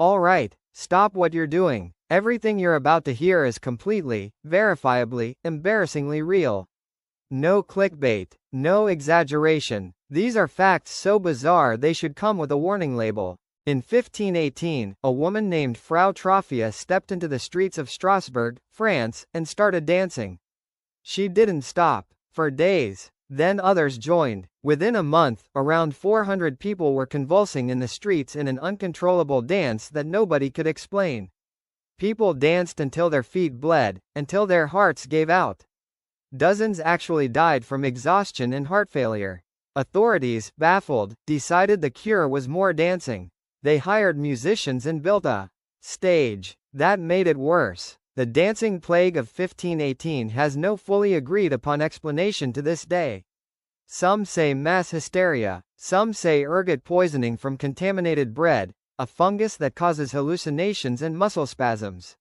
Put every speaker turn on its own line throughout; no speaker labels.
All right, stop what you're doing. Everything you're about to hear is completely, verifiably, embarrassingly real. No clickbait. No exaggeration. These are facts so bizarre they should come with a warning label. In 1518, a woman named Frau Trophia stepped into the streets of Strasbourg, France, and started dancing. She didn't stop. For days. Then others joined. Within a month, around 400 people were convulsing in the streets in an uncontrollable dance that nobody could explain. People danced until their feet bled, until their hearts gave out. Dozens actually died from exhaustion and heart failure. Authorities, baffled, decided the cure was more dancing. They hired musicians and built a stage. That made it worse. The dancing plague of 1518 has no fully agreed upon explanation to this day. Some say mass hysteria, some say ergot poisoning from contaminated bread, a fungus that causes hallucinations and muscle spasms.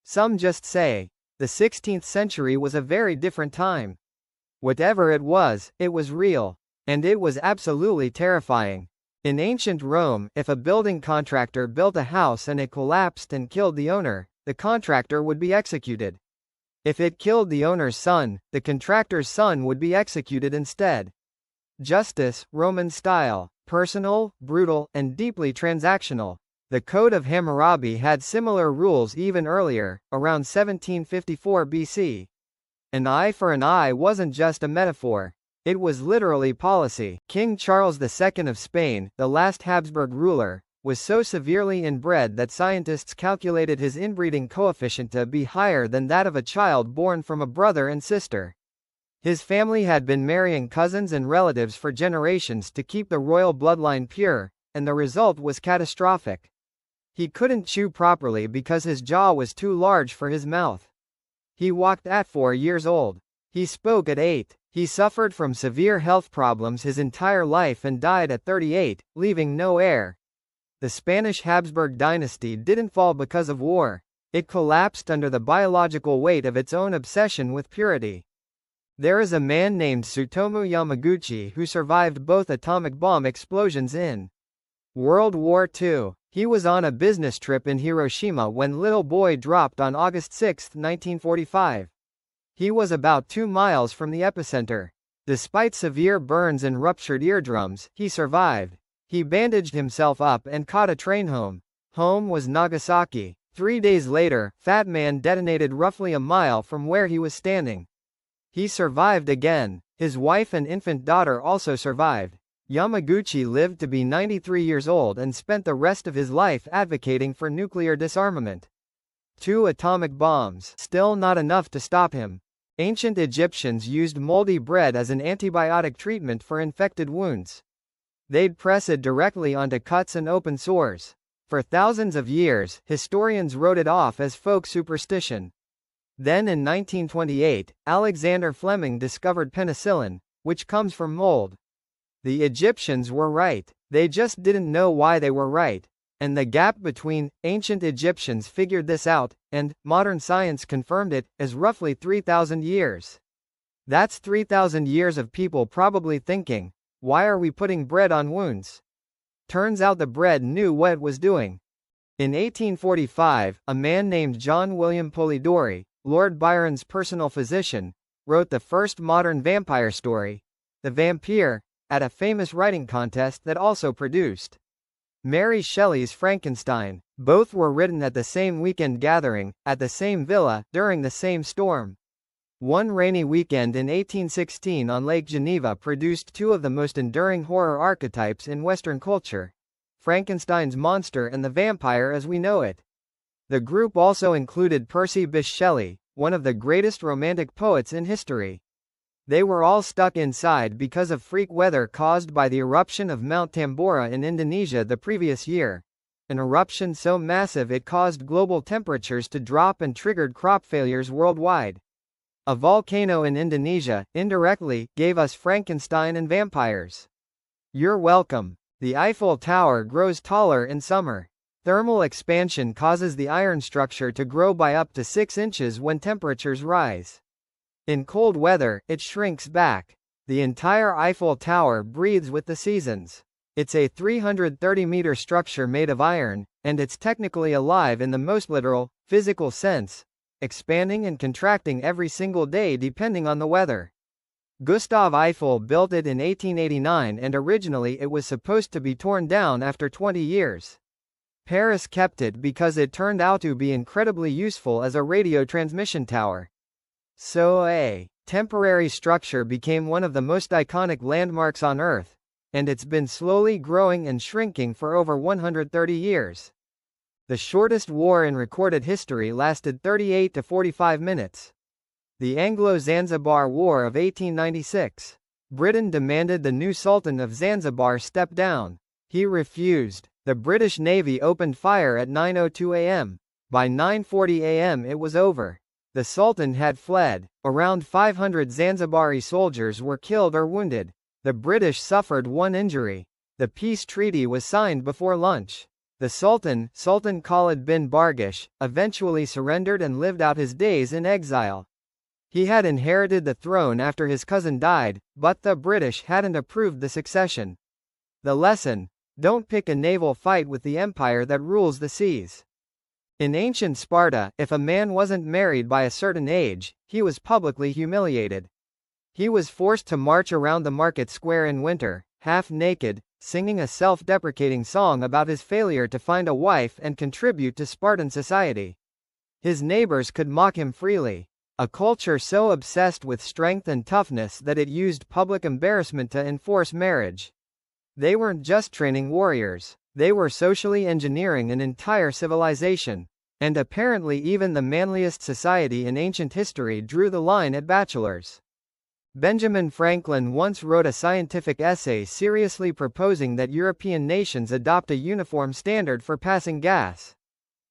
Some just say, the 16th century was a very different time. Whatever it was real. And it was absolutely terrifying. In ancient Rome, if a building contractor built a house and it collapsed and killed the owner, the contractor would be executed. If it killed the owner's son, the contractor's son would be executed instead. Justice, Roman style, personal, brutal, and deeply transactional. The Code of Hammurabi had similar rules even earlier, around 1754 BC. An eye for an eye wasn't just a metaphor. It was literally policy. King Charles II of Spain, the last Habsburg ruler, was so severely inbred that scientists calculated his inbreeding coefficient to be higher than that of a child born from a brother and sister. His family had been marrying cousins and relatives for generations to keep the royal bloodline pure, and the result was catastrophic. He couldn't chew properly because his jaw was too large for his mouth. He walked at 4 years old. He spoke at 8. He suffered from severe health problems his entire life and died at 38, leaving no heir. The Spanish Habsburg dynasty didn't fall because of war. It collapsed under the biological weight of its own obsession with purity. There is a man named Tsutomu Yamaguchi who survived both atomic bomb explosions in World War II. He was on a business trip in Hiroshima when Little Boy dropped on August 6, 1945. He was about 2 miles from the epicenter. Despite severe burns and ruptured eardrums, he survived. He bandaged himself up and caught a train home. Home was Nagasaki. 3 days later, Fat Man detonated roughly a mile from where he was standing. He survived again. His wife and infant daughter also survived. Yamaguchi lived to be 93 years old and spent the rest of his life advocating for nuclear disarmament. 2 atomic bombs, still not enough to stop him. Ancient Egyptians used moldy bread as an antibiotic treatment for infected wounds. They'd press it directly onto cuts and open sores. For thousands of years, historians wrote it off as folk superstition. Then in 1928, Alexander Fleming discovered penicillin, which comes from mold. The Egyptians were right. They just didn't know why they were right. And the gap between ancient Egyptians figured this out, and modern science confirmed it, is roughly 3,000 years. That's 3,000 years of people probably thinking, why are we putting bread on wounds? Turns out the bread knew what it was doing. In 1845, a man named John William Polidori, Lord Byron's personal physician, wrote the first modern vampire story, The Vampire, at a famous writing contest that also produced Mary Shelley's Frankenstein. Both were written at the same weekend gathering, at the same villa, during the same storm. One rainy weekend in 1816 on Lake Geneva produced 2 of the most enduring horror archetypes in Western culture: Frankenstein's monster and the vampire as we know it. The group also included Percy Bysshe Shelley, one of the greatest romantic poets in history. They were all stuck inside because of freak weather caused by the eruption of Mount Tambora in Indonesia the previous year. An eruption so massive it caused global temperatures to drop and triggered crop failures worldwide. A volcano in Indonesia, indirectly, gave us Frankenstein and vampires. You're welcome. The Eiffel Tower grows taller in summer. Thermal expansion causes the iron structure to grow by up to 6 inches when temperatures rise. In cold weather, it shrinks back. The entire Eiffel Tower breathes with the seasons. It's a 330-meter structure made of iron, and it's technically alive in the most literal, physical sense, expanding and contracting every single day depending on the weather. Gustav Eiffel built it in 1889 and originally it was supposed to be torn down after 20 years. Paris kept it because it turned out to be incredibly useful as a radio transmission tower. So a temporary structure became one of the most iconic landmarks on Earth, and it's been slowly growing and shrinking for over 130 years. The shortest war in recorded history lasted 38 to 45 minutes. The Anglo-Zanzibar War of 1896. Britain demanded the new Sultan of Zanzibar step down. He refused. The British Navy opened fire at 9:02 a.m. By 9:40 a.m. it was over. The Sultan had fled. Around 500 Zanzibari soldiers were killed or wounded. The British suffered one injury. The peace treaty was signed before lunch. The Sultan, Sultan Khalid bin Bargash, eventually surrendered and lived out his days in exile. He had inherited the throne after his cousin died, but the British hadn't approved the succession. The lesson: don't pick a naval fight with the empire that rules the seas. In ancient Sparta, if a man wasn't married by a certain age, he was publicly humiliated. He was forced to march around the market square in winter, half naked, singing a self-deprecating song about his failure to find a wife and contribute to Spartan society. His neighbors could mock him freely. A culture so obsessed with strength and toughness that it used public embarrassment to enforce marriage. They weren't just training warriors, they were socially engineering an entire civilization. And apparently even the manliest society in ancient history drew the line at bachelors. Benjamin Franklin once wrote a scientific essay seriously proposing that European nations adopt a uniform standard for passing gas.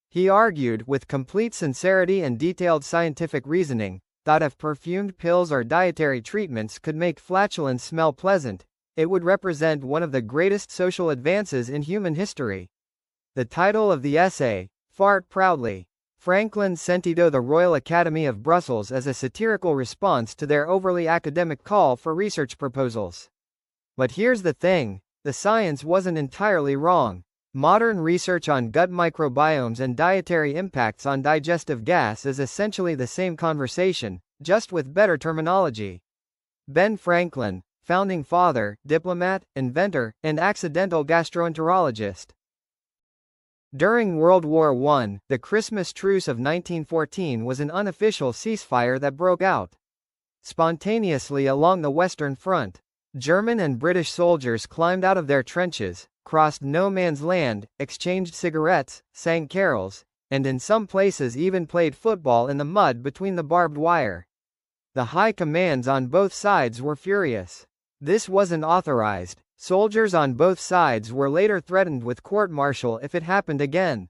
He argued, with complete sincerity and detailed scientific reasoning, that if perfumed pills or dietary treatments could make flatulence smell pleasant, it would represent one of the greatest social advances in human history. The title of the essay, Fart Proudly. Franklin sent it to the Royal Academy of Brussels as a satirical response to their overly academic call for research proposals. But here's the thing, the science wasn't entirely wrong. Modern research on gut microbiomes and dietary impacts on digestive gas is essentially the same conversation, just with better terminology. Ben Franklin, founding father, diplomat, inventor, and accidental gastroenterologist. During World War I, the Christmas truce of 1914 was an unofficial ceasefire that broke out spontaneously along the Western Front. German and British soldiers climbed out of their trenches, crossed no man's land, exchanged cigarettes, sang carols, and in some places even played football in the mud between the barbed wire. The high commands on both sides were furious. This wasn't authorized. Soldiers on both sides were later threatened with court-martial if it happened again.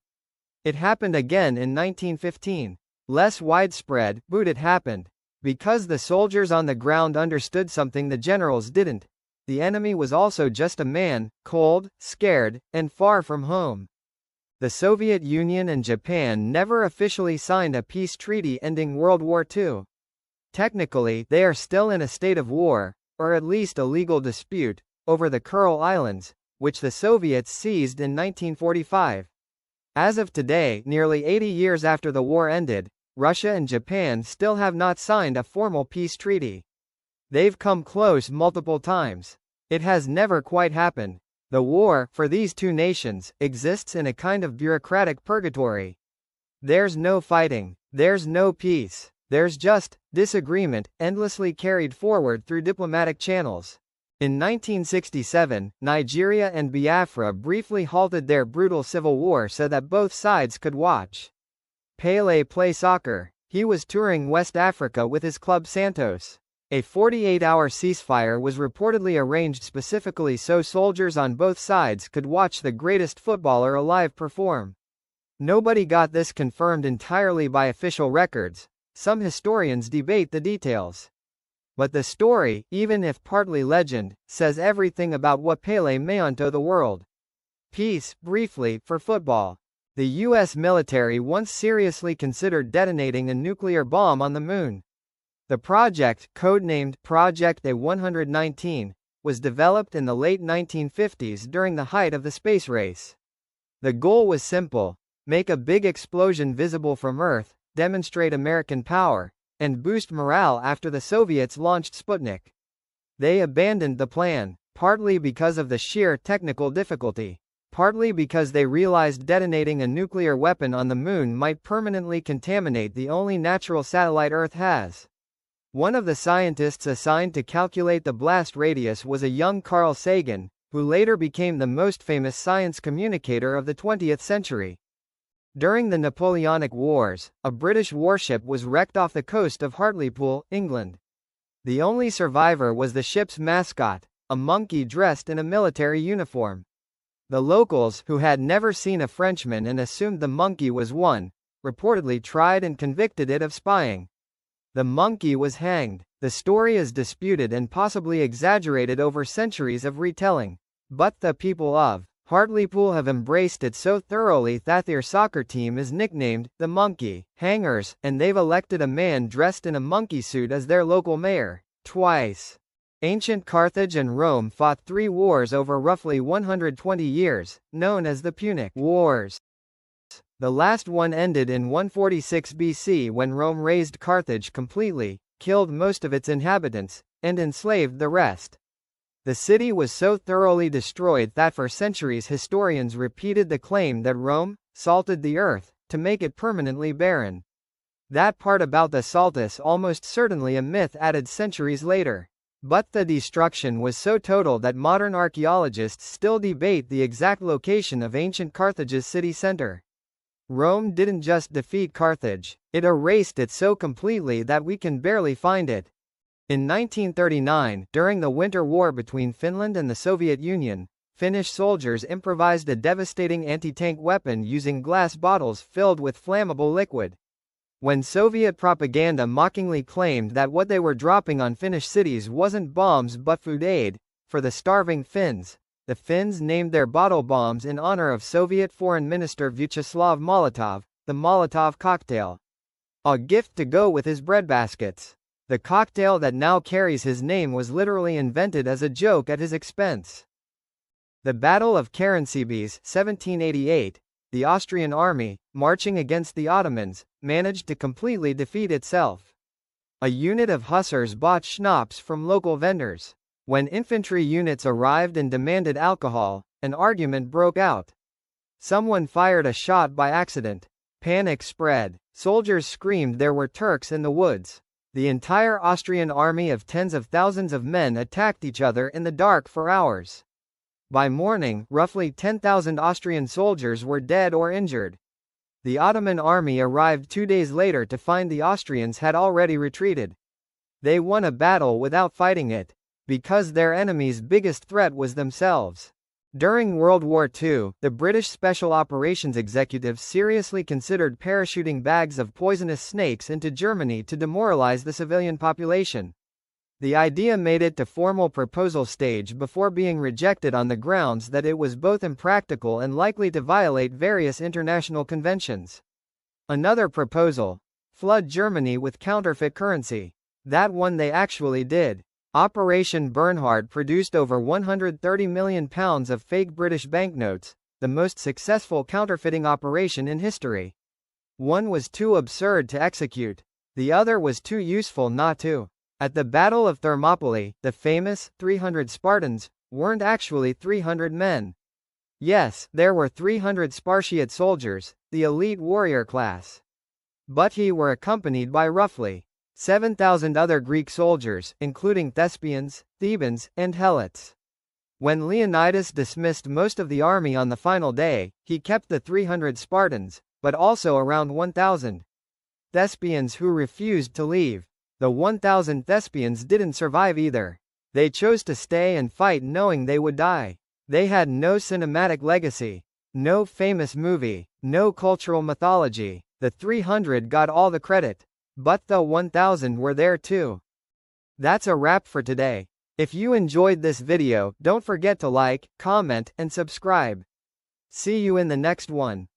It happened again in 1915. Less widespread, but it happened. Because the soldiers on the ground understood something the generals didn't. The enemy was also just a man, cold, scared, and far from home. The Soviet Union and Japan never officially signed a peace treaty ending World War II. Technically, they are still in a state of war, or at least a legal dispute, over the Kuril Islands, which the Soviets seized in 1945. As of today, nearly 80 years after the war ended, Russia and Japan still have not signed a formal peace treaty. They've come close multiple times. It has never quite happened. The war, for these two nations, exists in a kind of bureaucratic purgatory. There's no fighting. There's no peace. There's just disagreement, endlessly carried forward through diplomatic channels. In 1967, Nigeria and Biafra briefly halted their brutal civil war so that both sides could watch Pele play soccer. He was touring West Africa with his club Santos. A 48-hour ceasefire was reportedly arranged specifically so soldiers on both sides could watch the greatest footballer alive perform. Nobody got this confirmed entirely by official records. Some historians debate the details. But the story, even if partly legend, says everything about what Pele meant to the world. Peace, briefly, for football. The U.S. military once seriously considered detonating a nuclear bomb on the moon. The project, codenamed Project A-119, was developed in the late 1950s during the height of the space race. The goal was simple: make a big explosion visible from Earth, demonstrate American power, and boost morale after the Soviets launched Sputnik. They abandoned the plan, partly because of the sheer technical difficulty, partly because they realized detonating a nuclear weapon on the Moon might permanently contaminate the only natural satellite Earth has. One of the scientists assigned to calculate the blast radius was a young Carl Sagan, who later became the most famous science communicator of the 20th century. During the Napoleonic Wars, a British warship was wrecked off the coast of Hartlepool, England. The only survivor was the ship's mascot, a monkey dressed in a military uniform. The locals, who had never seen a Frenchman and assumed the monkey was one, reportedly tried and convicted it of spying. The monkey was hanged. The story is disputed and possibly exaggerated over centuries of retelling. But the people of Hartlepool have embraced it so thoroughly that their soccer team is nicknamed the Monkey Hangers, and they've elected a man dressed in a monkey suit as their local mayor, twice. Ancient Carthage and Rome fought 3 wars over roughly 120 years, known as the Punic Wars. The last one ended in 146 BC when Rome razed Carthage completely, killed most of its inhabitants, and enslaved the rest. The city was so thoroughly destroyed that for centuries historians repeated the claim that Rome salted the earth to make it permanently barren. That part about the saltus almost certainly a myth added centuries later. But the destruction was so total that modern archaeologists still debate the exact location of ancient Carthage's city center. Rome didn't just defeat Carthage, it erased it so completely that we can barely find it. In 1939, during the Winter War between Finland and the Soviet Union, Finnish soldiers improvised a devastating anti-tank weapon using glass bottles filled with flammable liquid. When Soviet propaganda mockingly claimed that what they were dropping on Finnish cities wasn't bombs but food aid for the starving Finns, the Finns named their bottle bombs in honor of Soviet Foreign Minister Vyacheslav Molotov, the Molotov cocktail. A gift to go with his breadbaskets. The cocktail that now carries his name was literally invented as a joke at his expense. The Battle of Karansebes, 1788, the Austrian army, marching against the Ottomans, managed to completely defeat itself. A unit of hussars bought schnapps from local vendors. When infantry units arrived and demanded alcohol, an argument broke out. Someone fired a shot by accident. Panic spread. Soldiers screamed there were Turks in the woods. The entire Austrian army of tens of thousands of men attacked each other in the dark for hours. By morning, roughly 10,000 Austrian soldiers were dead or injured. The Ottoman army arrived 2 days later to find the Austrians had already retreated. They won a battle without fighting it, because their enemy's biggest threat was themselves. During World War II, the British Special Operations executives seriously considered parachuting bags of poisonous snakes into Germany to demoralize the civilian population. The idea made it to formal proposal stage before being rejected on the grounds that it was both impractical and likely to violate various international conventions. Another proposal: flood Germany with counterfeit currency. That one they actually did. Operation Bernhard produced over £130 million of fake British banknotes, the most successful counterfeiting operation in history. One was too absurd to execute. The other was too useful not to. At the Battle of Thermopylae, the famous 300 Spartans weren't actually 300 men. Yes, there were 300 Spartiate soldiers, the elite warrior class. But he were accompanied by roughly 7,000 other Greek soldiers, including Thespians, Thebans, and Helots. When Leonidas dismissed most of the army on the final day, he kept the 300 Spartans, but also around 1,000 Thespians who refused to leave. The 1,000 Thespians didn't survive either. They chose to stay and fight knowing they would die. They had no cinematic legacy, no famous movie, no cultural mythology. The 300 got all the credit. But the 1,000 were there too. That's a wrap for today. If you enjoyed this video, don't forget to like, comment, and subscribe. See you in the next one.